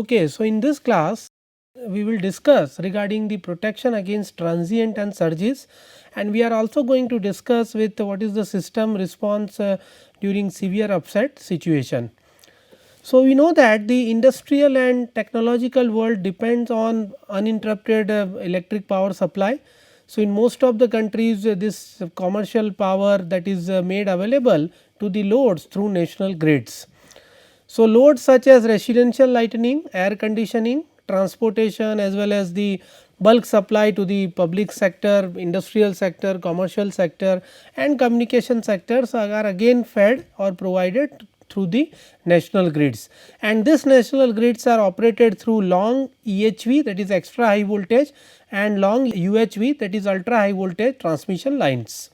Okay, so in this class we will discuss regarding the protection against transient and surges, and we are also going to discuss with what is the system response during severe upset situation. So, we know that the industrial and technological world depends on uninterrupted electric power supply. So, in most of the countries this commercial power that is made available to the loads through national grids. So, loads such as residential lighting, air conditioning, transportation as well as the bulk supply to the public sector, industrial sector, commercial sector and communication sectors are again fed or provided through the national grids, and this national grids are operated through long EHV, that is extra high voltage, and long UHV, that is ultra high voltage transmission lines.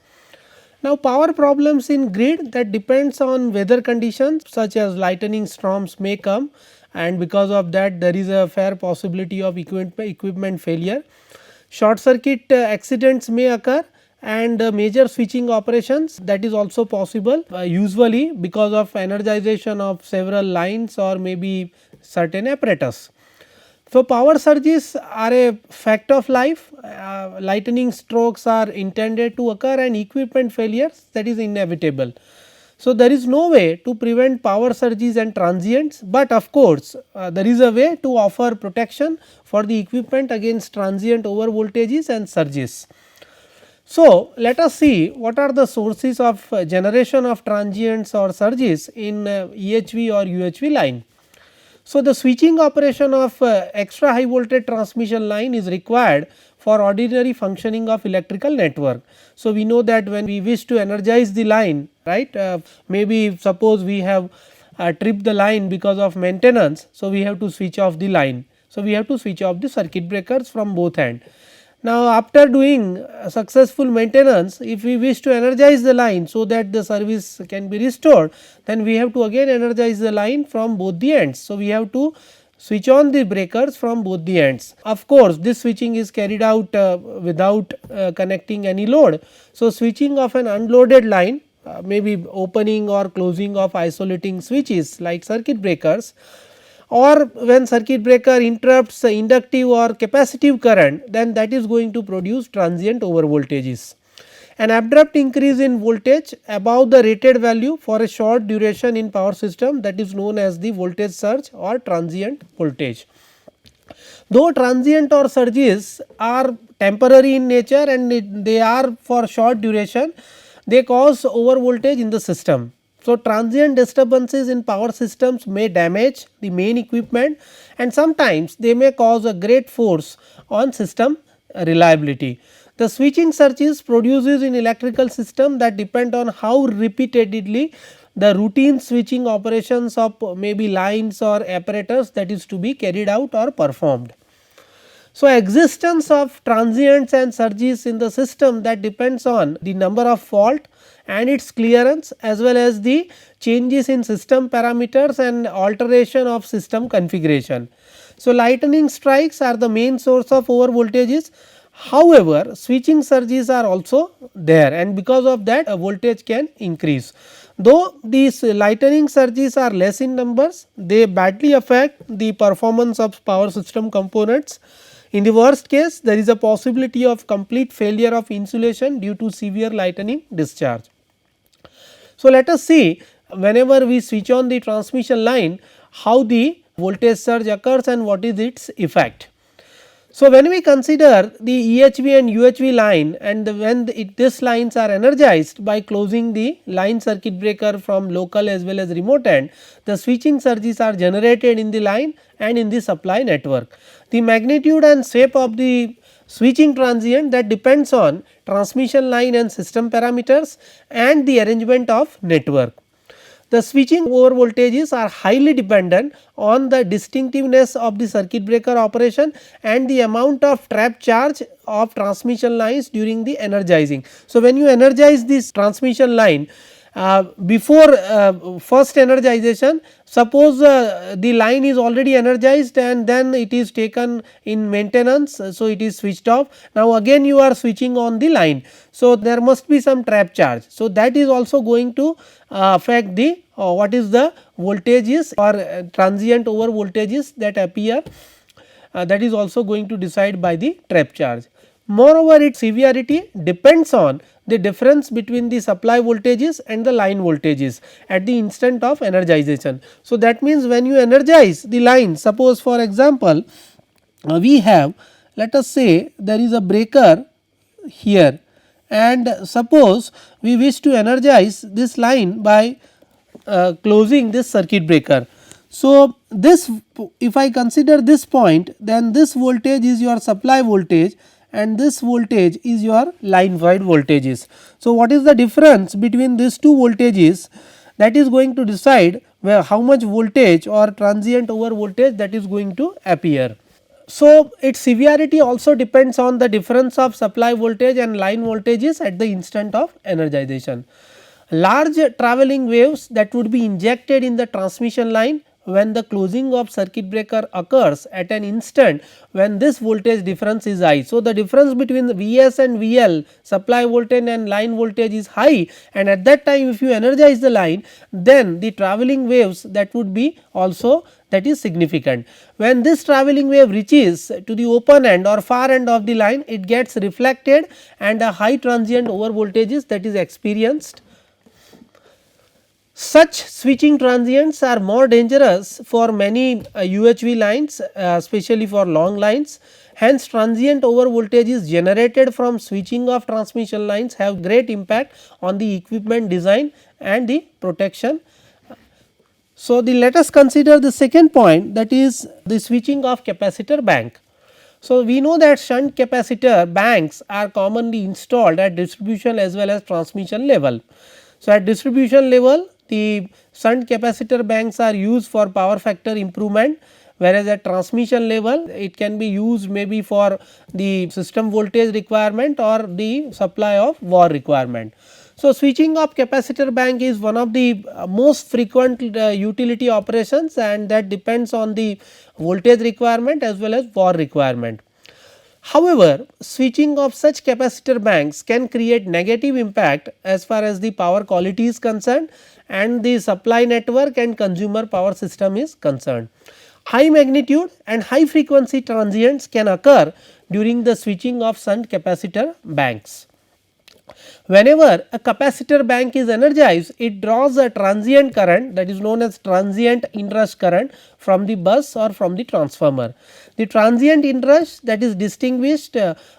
Now, power problems in grid, that depends on weather conditions such as lightning storms may come, and because of that there is a fair possibility of equipment failure. Short circuit accidents may occur, and major switching operations, that is also possible usually because of energization of several lines or maybe certain apparatus. So, power surges are a fact of life, lightning strokes are intended to occur and equipment failures, that is inevitable. So, there is no way to prevent power surges and transients, but of course, there is a way to offer protection for the equipment against transient over voltages and surges. So, let us see what are the sources of generation of transients or surges in EHV or UHV line. So, the switching operation of extra high voltage transmission line is required for ordinary functioning of electrical network. So, we know that when we wish to energize the line, right, maybe suppose we have tripped the line because of maintenance. So, we have to switch off the line. So, we have to switch off the circuit breakers from both ends. Now, after doing successful maintenance, if we wish to energize the line so that the service can be restored, then we have to again energize the line from both the ends. So, we have to switch on the breakers from both the ends. Of course, this switching is carried out without connecting any load. So, switching of an unloaded line, maybe opening or closing of isolating switches like circuit breakers, or when circuit breaker interrupts inductive or capacitive current, then that is going to produce transient over voltages. An abrupt increase in voltage above the rated value for a short duration in power system, that is known as the voltage surge or transient voltage. Though transient or surges are temporary in nature and they are for short duration, they cause over voltage in the system. So, transient disturbances in power systems may damage the main equipment, and sometimes they may cause a great force on system reliability. The switching surges produces in electrical system that depend on how repeatedly the routine switching operations of maybe lines or apparatus that is to be carried out or performed. So, existence of transients and surges in the system, that depends on the number of fault and its clearance as well as the changes in system parameters and alteration of system configuration. So, lightning strikes are the main source of over voltages. However, switching surges are also there, and because of that a voltage can increase. Though these lightning surges are less in numbers, they badly affect the performance of power system components. In the worst case, there is a possibility of complete failure of insulation due to severe lightning discharge. So, let us see whenever we switch on the transmission line, how the voltage surge occurs and what is its effect. So, when we consider the EHV and UHV line, and when these lines are energized by closing the line circuit breaker from local as well as remote end, the switching surges are generated in the line and in the supply network. The magnitude and shape of the switching transient, that depends on transmission line and system parameters and the arrangement of network. The switching over voltages are highly dependent on the distinctiveness of the circuit breaker operation and the amount of trap charge of transmission lines during the energizing. So, when you energize this transmission line before first energization, suppose the line is already energized and then it is taken in maintenance. So, it is switched off. Now, again you are switching on the line. So, there must be some trap charge. So, that is also going to affect the what is the voltages or transient over voltages that appear, that is also going to decide by the trap charge. Moreover, its severity depends on the difference between the supply voltages and the line voltages at the instant of energization. So, that means when you energize the line, suppose for example, we have, let us say there is a breaker here, and suppose we wish to energize this line by closing this circuit breaker. So, this, if I consider this point, then this voltage is your supply voltage and this voltage is your line wide voltages. So, what is the difference between these two voltages, that is going to decide where how much voltage or transient over voltage that is going to appear. So, its severity also depends on the difference of supply voltage and line voltages at the instant of energization. Large travelling waves that would be injected in the transmission line when the closing of circuit breaker occurs at an instant when this voltage difference is high. So, the difference between the Vs and Vl, supply voltage and line voltage is high, and at that time if you energize the line, then the travelling waves that would be also that is significant. When this travelling wave reaches to the open end or far end of the line, it gets reflected and a high transient over voltages that is experienced. Such switching transients are more dangerous for many UHV lines, especially for long lines. Hence, transient over voltages generated from switching of transmission lines have great impact on the equipment design and the protection. So, let us consider the second point, that is the switching of capacitor bank. So, we know that shunt capacitor banks are commonly installed at distribution as well as transmission level. So, at distribution level, the shunt capacitor banks are used for power factor improvement, whereas at transmission level it can be used maybe for the system voltage requirement or the supply of VAR requirement. So, switching of capacitor bank is one of the most frequent utility operations, and that depends on the voltage requirement as well as VAR requirement. However, switching of such capacitor banks can create negative impact as far as the power quality is concerned and the supply network and consumer power system is concerned. High magnitude and high frequency transients can occur during the switching of shunt capacitor banks. Whenever a capacitor bank is energized, it draws a transient current, that is known as transient inrush current, from the bus or from the transformer. The transient inrush, that is distinguished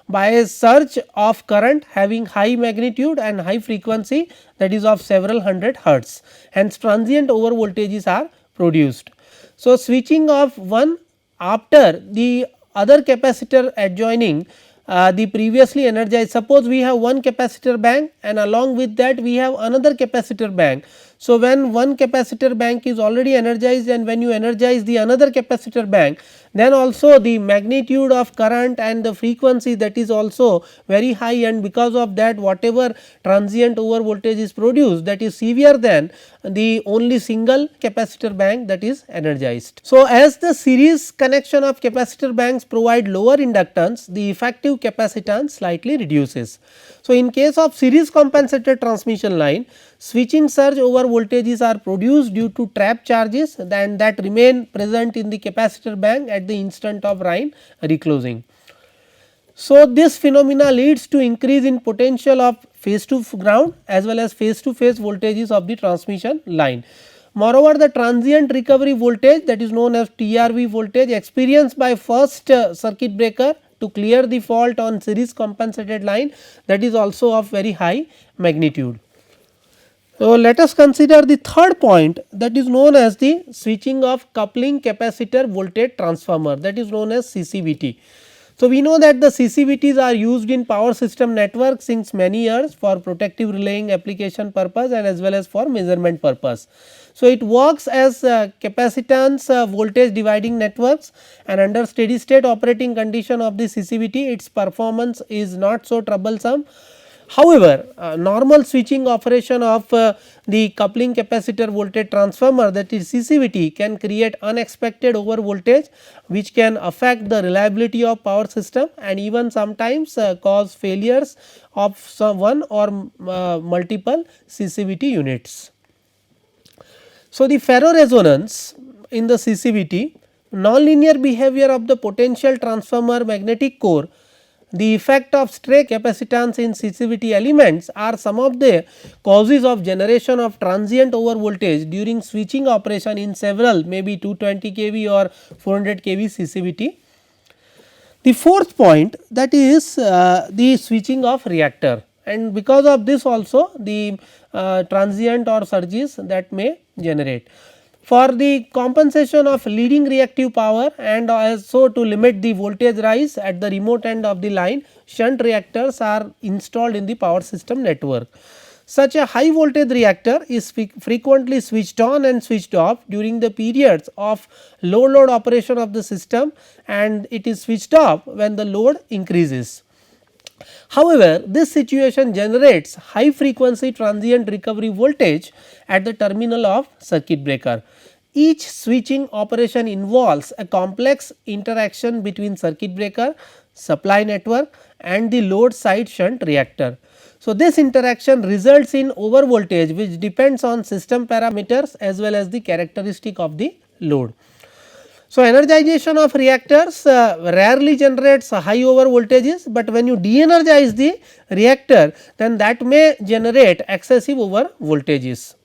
by a surge of current having high magnitude and high frequency, that is of several hundred hertz, hence transient over voltages are produced. So, switching of one after the other capacitor adjoining the previously energized, suppose we have one capacitor bank and along with that we have another capacitor bank. So, when one capacitor bank is already energized and when you energize the another capacitor bank, then also the magnitude of current and the frequency that is also very high, and because of that whatever transient over voltage is produced, that is severe than the only single capacitor bank that is energized. So, as the series connection of capacitor banks provide lower inductance, the effective capacitance slightly reduces. So, in case of series compensated transmission line, switching surge over voltages are produced due to trap charges and that remain present in the capacitor bank at the instant of line reclosing. So, this phenomena leads to increase in potential of phase to ground as well as phase to phase voltages of the transmission line. Moreover, the transient recovery voltage, that is known as TRV voltage, experienced by first circuit breaker to clear the fault on series compensated line, that is also of very high magnitude. So, let us consider the third point, that is known as the switching of coupling capacitor voltage transformer, that is known as CCVT. So, we know that the CCVTs are used in power system networks since many years for protective relaying application purpose and as well as for measurement purpose. So, it works as capacitance voltage dividing networks, and under steady state operating condition of the CCVT, its performance is not so troublesome. However, normal switching operation of the coupling capacitor voltage transformer, that is CCVT, can create unexpected over voltage which can affect the reliability of power system and even sometimes cause failures of one or multiple CCVT units. So, the ferroresonance in the CCVT, nonlinear behavior of the potential transformer magnetic core, the effect of stray capacitance in CCVT elements are some of the causes of generation of transient over voltage during switching operation in several maybe 220 kV or 400 kV CCVT. The fourth point, that is the switching of reactor, and because of this also the transient or surges that may generate. For the compensation of leading reactive power and also to limit the voltage rise at the remote end of the line, shunt reactors are installed in the power system network. Such a high voltage reactor is frequently switched on and switched off during the periods of low load operation of the system, and it is switched off when the load increases. However, this situation generates high frequency transient recovery voltage at the terminal of circuit breaker. Each switching operation involves a complex interaction between circuit breaker, supply network and the load side shunt reactor. So, this interaction results in over voltage which depends on system parameters as well as the characteristic of the load. So, energization of reactors rarely generates high over voltages, but when you de-energize the reactor, then that may generate excessive over voltages.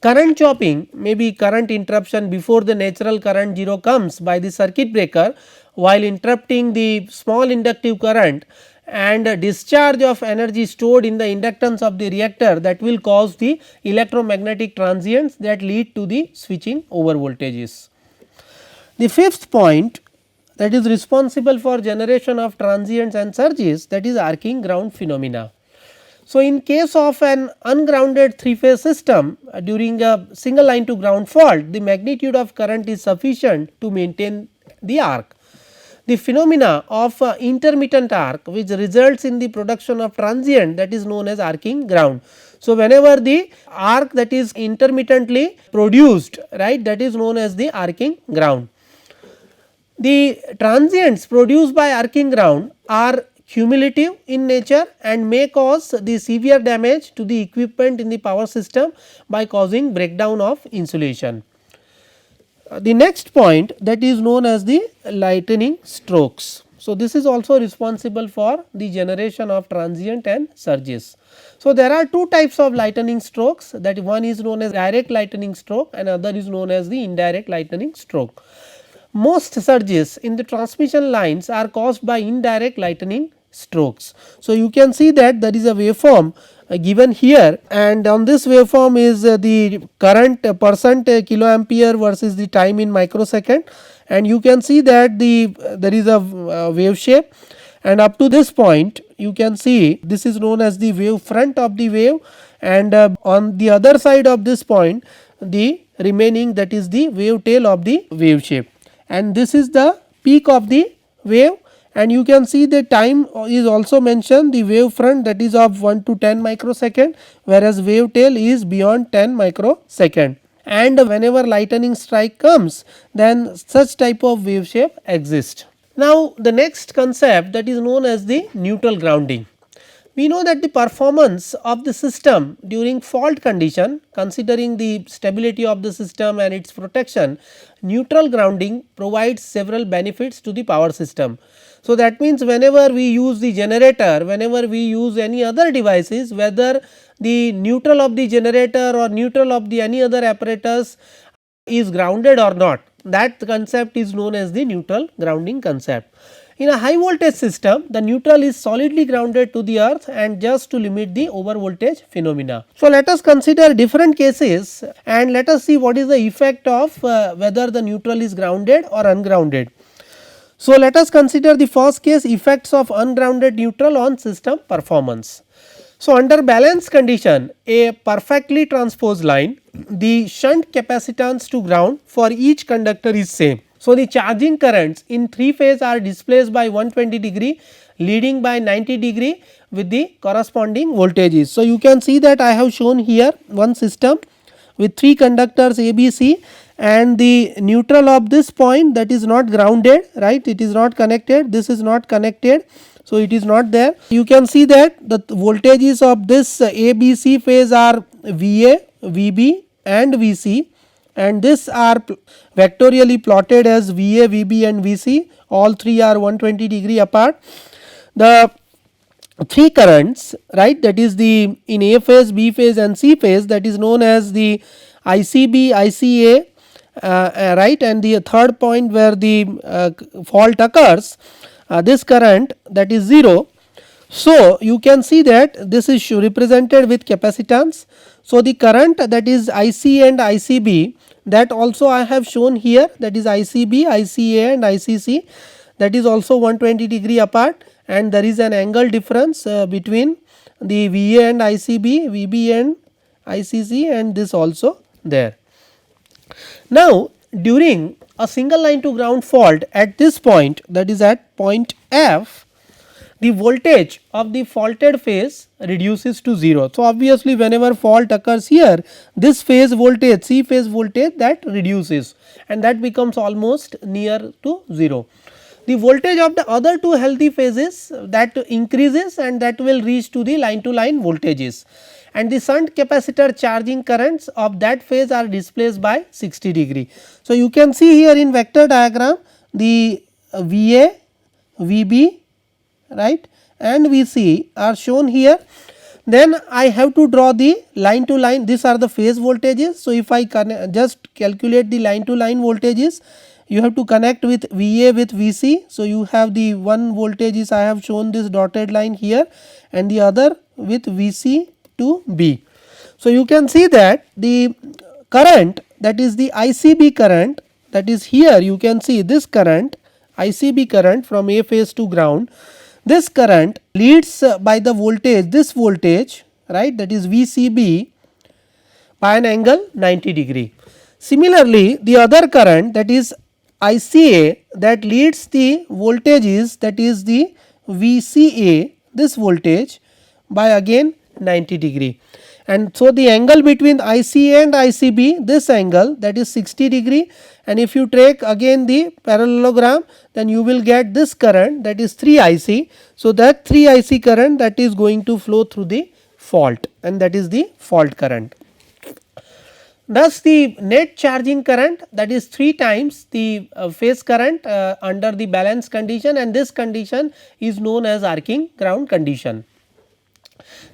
Current chopping may be current interruption before the natural current 0 comes by the circuit breaker while interrupting the small inductive current, and discharge of energy stored in the inductance of the reactor that will cause the electromagnetic transients that lead to the switching over voltages. The fifth point, that is responsible for generation of transients and surges, that is arcing ground phenomena. So, in case of an ungrounded 3 phase system during a single line to ground fault, the magnitude of current is sufficient to maintain the arc. The phenomena of intermittent arc which results in the production of transient, that is known as arcing ground. So, whenever the arc that is intermittently produced, right, that is known as the arcing ground. The transients produced by arcing ground are cumulative in nature and may cause the severe damage to the equipment in the power system by causing breakdown of insulation. The next point, that is known as the lightning strokes. So, this is also responsible for the generation of transient and surges. So, there are two types of lightning strokes, that one is known as direct lightning stroke and other is known as the indirect lightning stroke. Most surges in the transmission lines are caused by indirect lightning strokes. So, you can see that there is a waveform given here, and on this waveform is the current percent kiloampere versus the time in microsecond, and you can see that there is a wave shape, and up to this point you can see this is known as the wave front of the wave, and on the other side of this point the remaining, that is the wave tail of the wave shape, and this is the peak of the wave, and you can see the time is also mentioned, the wave front that is of 1 to 10 microsecond, whereas wave tail is beyond 10 microsecond, and whenever lightning strike comes then such type of wave shape exists. Now, the next concept, that is known as the neutral grounding. We know that the performance of the system during fault condition, considering the stability of the system and its protection, neutral grounding provides several benefits to the power system. So, that means whenever we use the generator, whenever we use any other devices, whether the neutral of the generator or neutral of the any other apparatus is grounded or not, that concept is known as the neutral grounding concept. In a high voltage system, the neutral is solidly grounded to the earth and just to limit the over voltage phenomena. So, let us consider different cases and let us see what is the effect of whether the neutral is grounded or ungrounded. So, let us consider the first case, effects of ungrounded neutral on system performance. So, under balance condition, a perfectly transposed line, the shunt capacitance to ground for each conductor is same. So, the charging currents in 3 phase are displaced by 120 degree, leading by 90 degree with the corresponding voltages. So, you can see that I have shown here one system with 3 conductors ABC, and the neutral of this point, that is not grounded, right, it is not connected, this is not connected. So, it is not there. You can see that the voltages of this ABC phase are VA, VB and Vc, and this are vectorially plotted as Va, Vb and Vc, all three are 120 degree apart. The three currents, right, that is the in A phase, B phase and C phase, that is known as the ICB, ICA, right, and the third point where the fault occurs, this current, that is 0. So, you can see that this is represented with capacitance. So, the current, that is IC and ICB, that also I have shown here, that is ICB, ICA and ICC, that is also 120 degree apart, and there is an angle difference between the VA and ICB, VB and ICC, and this also there. Now, during a single line to ground fault at this point, that is at point F, the voltage of the faulted phase reduces to 0. So, obviously, whenever fault occurs here, this phase voltage, C phase voltage, that reduces and that becomes almost near to 0. The voltage of the other two healthy phases, that increases and that will reach to the line to line voltages, and the shunt capacitor charging currents of that phase are displaced by 60 degree. So, you can see here in vector diagram the VA, VB, right, and Vc are shown here. Then I have to draw the line to line, these are the phase voltages. So, if I just calculate the line to line voltages, you have to connect with VA with Vc. So, you have the one voltage is I have shown this dotted line here and the other with Vc to B. So, you can see that the current, that is the ICB current, that is here you can see this current ICB current from A phase to ground. This current leads by the voltage, this voltage, right, that is VCB, by an angle 90 degree. Similarly, the other current, that is ICA, that leads the voltages, that is the VCA, this voltage, by again 90 degree. And so, the angle between ICA and ICB, this angle, that is 60 degree, and if you take again the parallelogram, then you will get this current, that is 3 IC. So, that 3 IC current, that is going to flow through the fault, and that is the fault current. Thus, the net charging current, that is 3 times the phase current under the balance condition, and this condition is known as arcing ground condition.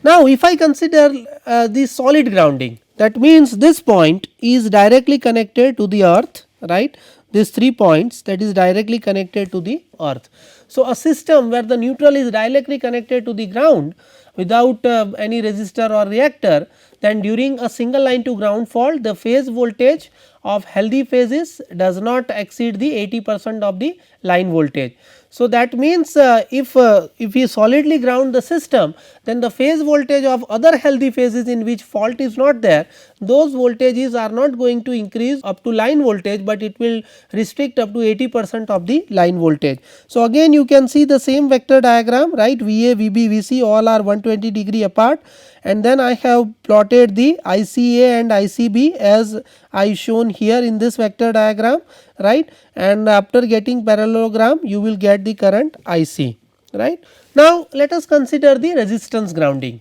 Now, if I consider the solid grounding, that means this point is directly connected to the earth, right, these 3 points, that is directly connected to the earth. So, a system where the neutral is directly connected to the ground without any resistor or reactor, then during a single line to ground fault, the phase voltage of healthy phases does not exceed the 80% of the line voltage. So, that means if we solidly ground the system, then the phase voltage of other healthy phases in which fault is not there, those voltages are not going to increase up to line voltage, but it will restrict up to 80% of the line voltage. So, again you can see the same vector diagram, right, VA, VB, Vc all are 120 degree apart, and then I have plotted the ICA and ICB as I shown here in this vector diagram, right, and after getting parallelogram you will get the current IC, right. Now, let us consider the resistance grounding.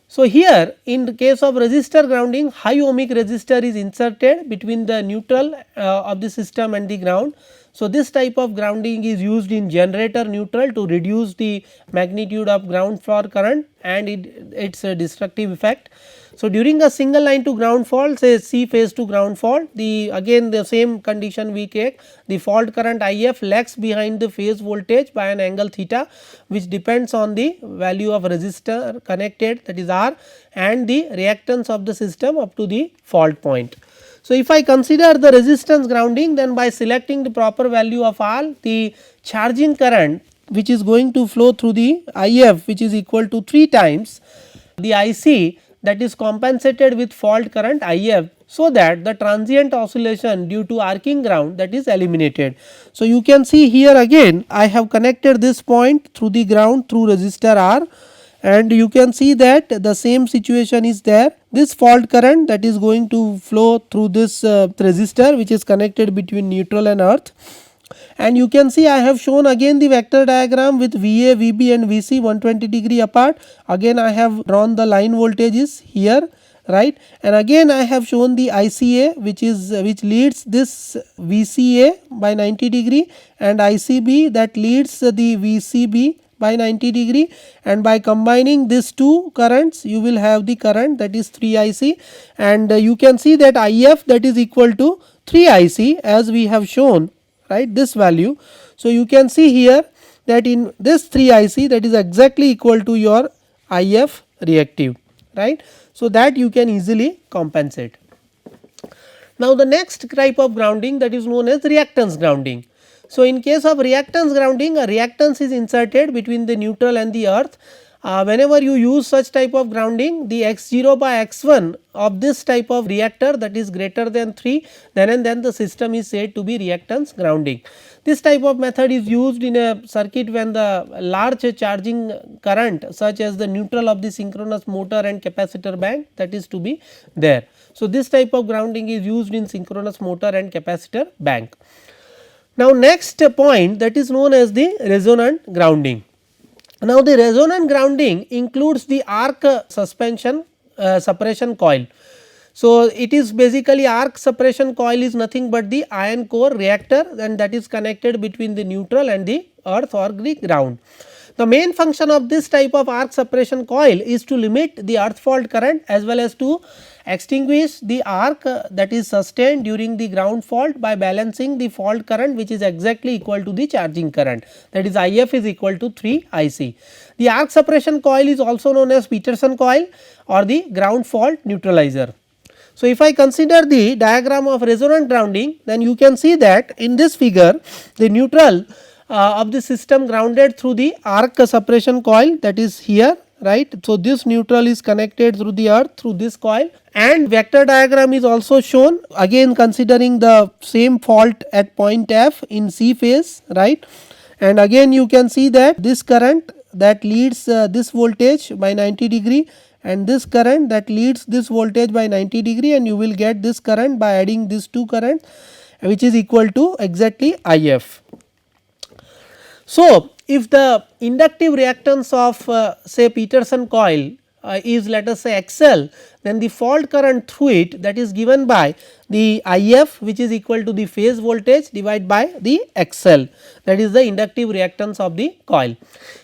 So, here in the case of resistor grounding, high ohmic resistor is inserted between the neutral of the system and the ground. So, this type of grounding is used in generator neutral to reduce the magnitude of ground floor current and its destructive effect. So, during a single line to ground fault, say C phase to ground fault, the again the same condition we take, the fault current IF lags behind the phase voltage by an angle theta, which depends on the value of resistor connected, that is R, and the reactance of the system up to the fault point. So, if I consider the resistance grounding, then by selecting the proper value of R, the charging current which is going to flow through the IF, which is equal to 3 times the IC, that is compensated with fault current IF, so that the transient oscillation due to arcing ground, that is eliminated. So, you can see here again I have connected this point through the ground through resistor R, and you can see that the same situation is there. This fault current, that is going to flow through this resistor which is connected between neutral and earth, and you can see I have shown again the vector diagram with VA, VB and VC 120 degree apart. Again I have drawn the line voltages here, right. And again I have shown the ICA which leads this VCA by 90 degree, and ICB that leads the VCB by 90 degree, and by combining these two currents you will have the current, that is 3 IC, and you can see that IF that is equal to 3 IC as we have shown, right, this value. So you can see here that in this 3 IC that is exactly equal to your IF reactive, right. So that you can easily compensate. Now the next type of grounding, that is known as reactance grounding. So in case of reactance grounding, a reactance is inserted between the neutral and the earth. Whenever you use such type of grounding, the x0 by x1 of this type of reactor, that is greater than 3, then and then the system is said to be reactance grounding. This type of method is used in a circuit when the large charging current such as the neutral of the synchronous motor and capacitor bank, that is to be there. So this type of grounding is used in synchronous motor and capacitor bank. Now next point, that is known as the resonant grounding. Now the resonant grounding includes the arc suspension separation coil. So it is basically arc separation coil is nothing but the iron core reactor, and that is connected between the neutral and the earth or the ground. The main function of this type of arc separation coil is to limit the earth fault current as well as to extinguish the arc that is sustained during the ground fault by balancing the fault current, which is exactly equal to the charging current, that is IF is equal to 3 IC. The arc separation coil is also known as Peterson coil or the ground fault neutralizer. So if I consider the diagram of resonant grounding, then you can see that in this figure the neutral of the system grounded through the arc separation coil, that is here, right. So this neutral is connected through the earth through this coil, and vector diagram is also shown, again considering the same fault at point F in C phase, right. And again you can see that this current that leads this voltage by 90 degree, and this current that leads this voltage by 90 degree, and you will get this current by adding these two currents, which is equal to exactly IF. So if the inductive reactance of say Peterson coil is, let us say, XL, then the fault current through it, that is given by the IF, which is equal to the phase voltage divided by the XL, that is the inductive reactance of the coil.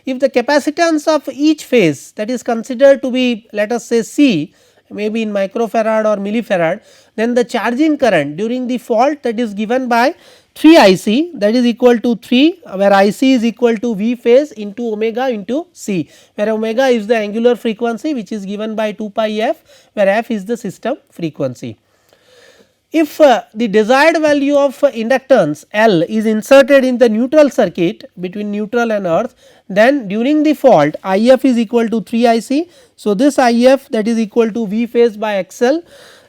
If the capacitance of each phase, that is considered to be, let us say, C, maybe in microfarad or millifarad, then the charging current during the fault, that is given by 3 IC, that is equal to 3, where IC is equal to V phase into omega into C, where omega is the angular frequency which is given by 2 pi f, where f is the system frequency. If the desired value of inductance L is inserted in the neutral circuit between neutral and earth, then during the fault IF is equal to 3 IC. So this IF that is equal to V phase by XL,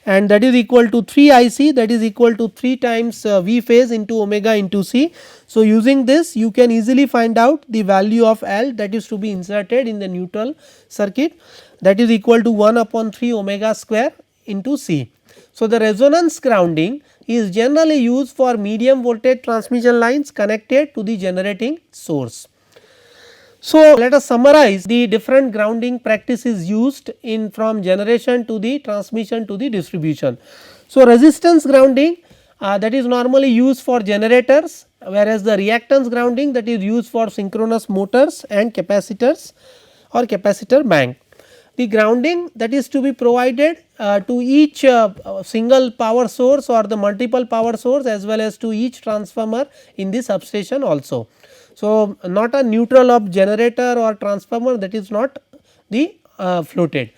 and that is equal to 3 IC, that is equal to 3 times V phase into omega into C. So using this you can easily find out the value of L that is to be inserted in the neutral circuit, that is equal to 1 upon 3 omega square into C. So the resonance grounding is generally used for medium voltage transmission lines connected to the generating source. So let us summarize the different grounding practices used in from generation to the transmission to the distribution. So resistance grounding that is normally used for generators, whereas the reactance grounding that is used for synchronous motors and capacitors or capacitor bank. The grounding that is to be provided to each single power source or the multiple power source as well as to each transformer in the substation also. So not a neutral of generator or transformer, that is not the floated.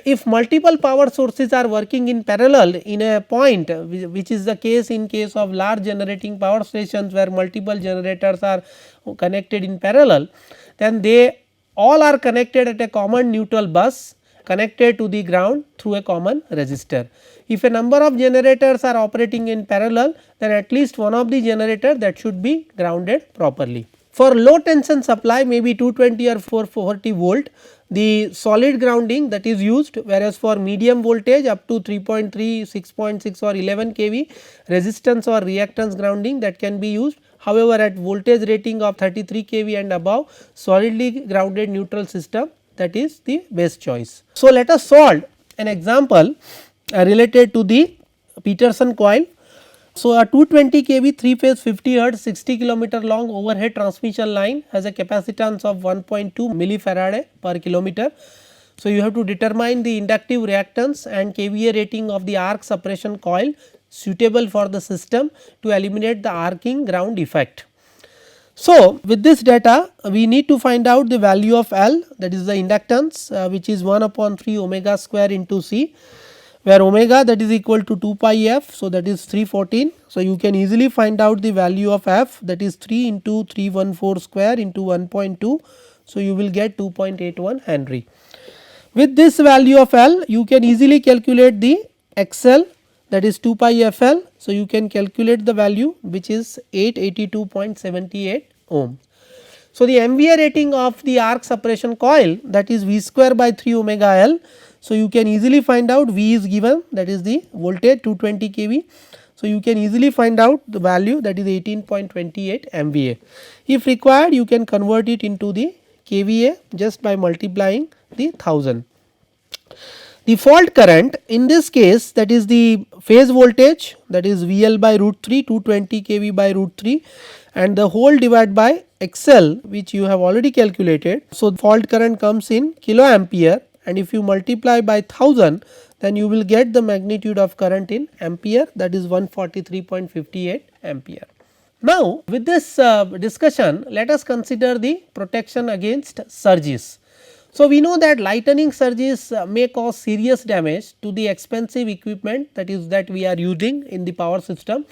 If multiple power sources are working in parallel in a point, which is the case in case of large generating power stations where multiple generators are connected in parallel, then they all are connected at a common neutral bus connected to the ground through a common resistor. If a number of generators are operating in parallel, then at least one of the generator that should be grounded properly. For low tension supply, maybe 220 or 440 volt, the solid grounding that is used, whereas for medium voltage up to 3.3, 6.6 or 11 kV resistance or reactance grounding that can be used. However, at voltage rating of 33 kV and above, solidly grounded neutral system, that is the best choice. So let us solve an example related to the Peterson coil. So, a 220 kV 3 phase 50 hertz 60 kilometer long overhead transmission line has a capacitance of 1.2 millifarad per kilometer. So, you have to determine the inductive reactance and kVA rating of the arc suppression coil suitable for the system to eliminate the arcing ground effect. So, with this data we need to find out the value of L, that is the inductance, which is 1 upon 3 omega square into C, where omega that is equal to 2 pi f. So, that is 314. So, you can easily find out the value of f, that is 3 into 314 square into 1.2. So, you will get 2.81 Henry. With this value of L, you can easily calculate the XL, that is 2 pi FL. So, you can calculate the value, which is 882.78 ohm. So, the MVA rating of the arc suppression coil, that is V square by 3 omega L. So, you can easily find out V is given, that is the voltage 220 kV. So, you can easily find out the value, that is 18.28 MVA. If required, you can convert it into the kVA just by multiplying the 1000. The fault current in this case, that is the phase voltage, that is VL by root 3 220 kV by root 3, and the whole divided by XL, which you have already calculated. So, fault current comes in kilo ampere, and if you multiply by 1000, then you will get the magnitude of current in ampere, that is 143.58 ampere. Now, with this discussion, let us consider the protection against surges. So, we know that lightning surges may cause serious damage to the expensive equipment, that is that we are using in the power system,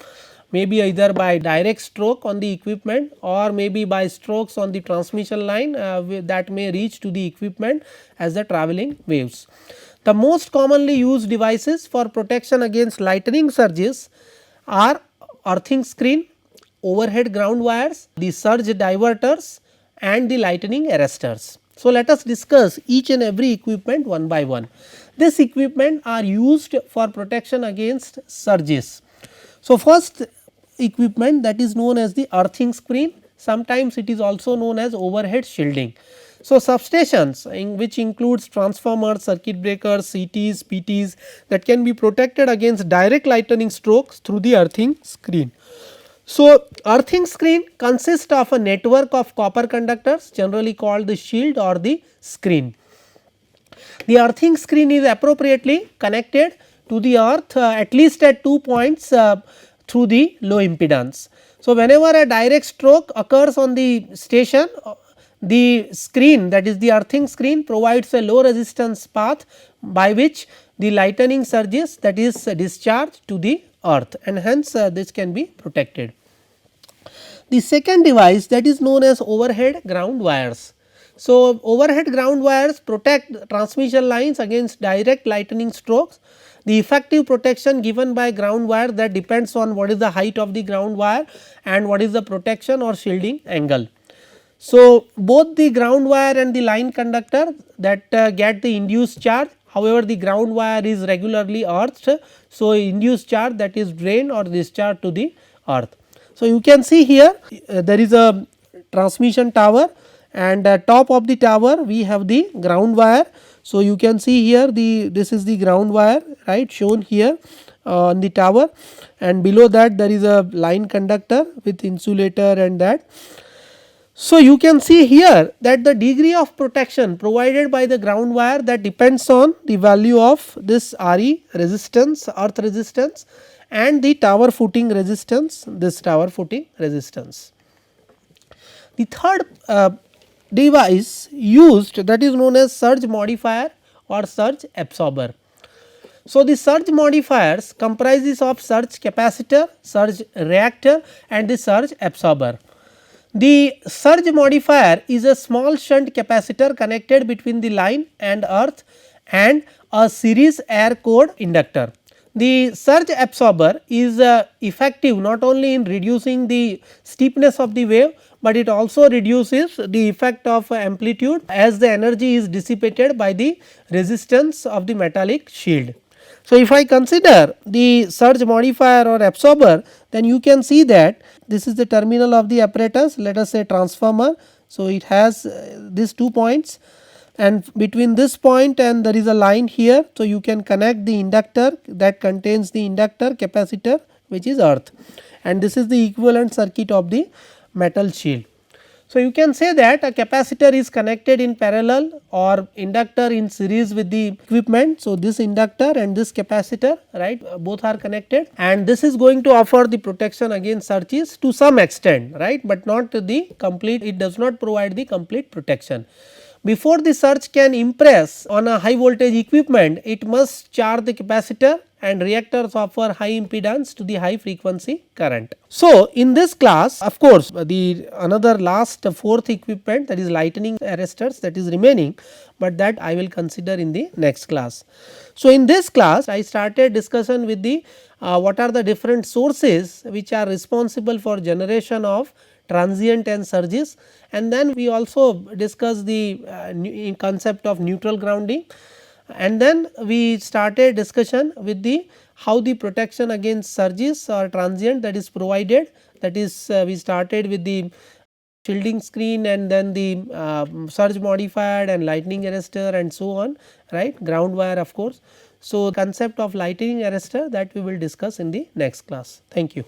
maybe either by direct stroke on the equipment or maybe by strokes on the transmission line that may reach to the equipment as the travelling waves. The most commonly used devices for protection against lightning surges are earthing screen, overhead ground wires, the surge diverters and the lightning arresters. So, let us discuss each and every equipment one by one. This equipment are used for protection against surges. So, first equipment, that is known as the earthing screen, sometimes it is also known as overhead shielding. So, substations which includes transformers, circuit breakers, CTs, PTs, that can be protected against direct lightning strokes through the earthing screen. So, earthing screen consists of a network of copper conductors, generally called the shield or the screen. The earthing screen is appropriately connected to the earth at least at 2 points through the low impedance. So, whenever a direct stroke occurs on the station, the screen, that is the earthing screen, provides a low resistance path by which the lightning surges, that is discharged to the earth, and hence this can be protected. The second device, that is known as overhead ground wires. So, overhead ground wires protect transmission lines against direct lightning strokes. The effective protection given by ground wire, that depends on what is the height of the ground wire and what is the protection or shielding angle. So, both the ground wire and the line conductor that get the induced charge. However, the ground wire is regularly earthed. So, induced charge, that is drained or discharged to the earth. So, you can see here there is a transmission tower, and top of the tower we have the ground wire. So, you can see here this is the ground wire, right, shown here on the tower, and below that there is a line conductor with insulator and that. So, you can see here that the degree of protection provided by the ground wire, that depends on the value of this RE resistance, earth resistance, and the tower footing resistance, this tower footing resistance. The third device used, that is known as surge modifier or surge absorber. So, the surge modifiers comprises of surge capacitor, surge reactor and the surge absorber. The surge modifier is a small shunt capacitor connected between the line and earth and a series air core inductor. The surge absorber is effective not only in reducing the steepness of the wave, but it also reduces the effect of amplitude as the energy is dissipated by the resistance of the metallic shield. So, if I consider the surge modifier or absorber, then you can see that this is the terminal of the apparatus, let us say transformer. So, it has these 2 points, and between this point and there is a line here. So, you can connect the inductor that contains the inductor capacitor which is earth, and this is the equivalent circuit of the metal shield. So, you can say that a capacitor is connected in parallel or inductor in series with the equipment. So, this inductor and this capacitor, right, both are connected, and this is going to offer the protection against surges to some extent, right, but not the complete, it does not provide the complete protection. Before the surge can impress on a high voltage equipment, it must charge the capacitor, and reactors offer high impedance to the high frequency current. So, in this class, of course, the another last fourth equipment, that is lightning arresters, that is remaining, but that I will consider in the next class. So, in this class I started discussion with the what are the different sources which are responsible for generation of transient and surges, and then we also discuss the concept of neutral grounding, and then we started discussion with the how the protection against surges or transient that is provided, that is we started with the shielding screen and then the surge modifier and lightning arrestor and so on, right, ground wire of course. So, concept of lightning arrestor that we will discuss in the next class. Thank you.